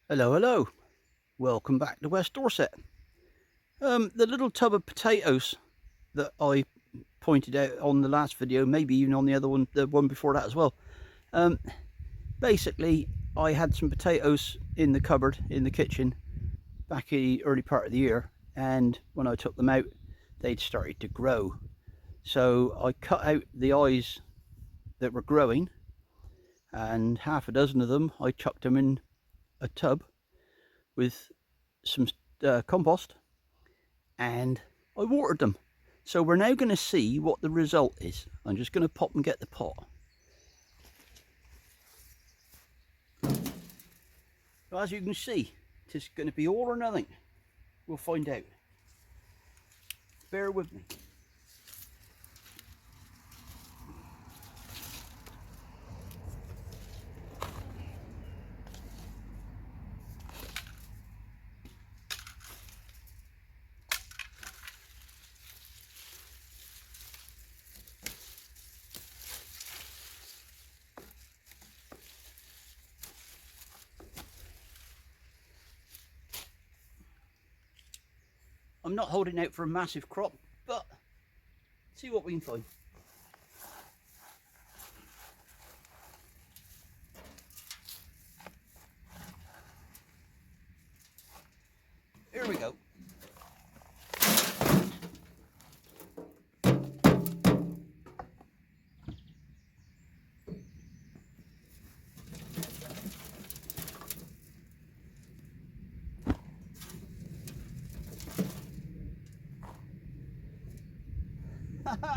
Hello, hello. Welcome back to West Dorset. The little tub of potatoes that I pointed out on the last video, maybe even on the other one, the one before that as well. Basically, I had some potatoes in the cupboard in the kitchen back in the early part of the year, and when I took them out, they'd started to grow. So I cut out the eyes that were growing, and half a dozen of them I chucked them in a tub with some compost, and I watered them. So we're now going to see what the result is. I'm just going to pop and get the pot. So as you can see, it's going to be all or nothing. We'll find out. Bear with me. I'm not holding out for a massive crop, but see what we can find. Here we go.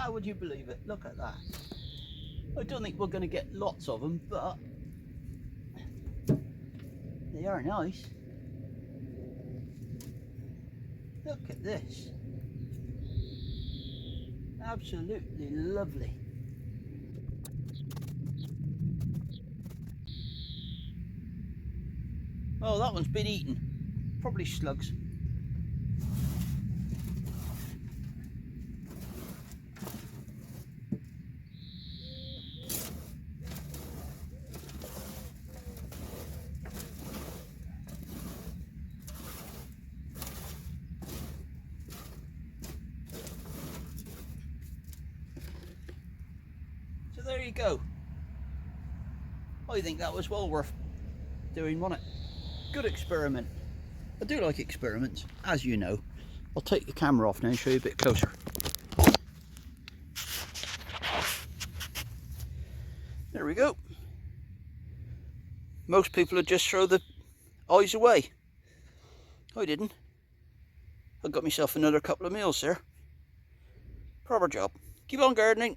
Would you believe it? Look at that. I don't think we're going to get lots of them, but they are nice. Look at this. Absolutely lovely. Oh, that one's been eaten. Probably slugs. So there you go. I think that was well worth doing, wasn't it? Good experiment. I do like experiments, as you know. I'll take the camera off now and show you a bit closer. There we go. Most people would just throw the eyes away. I didn't. I got myself another couple of meals there. Proper job. Keep on gardening.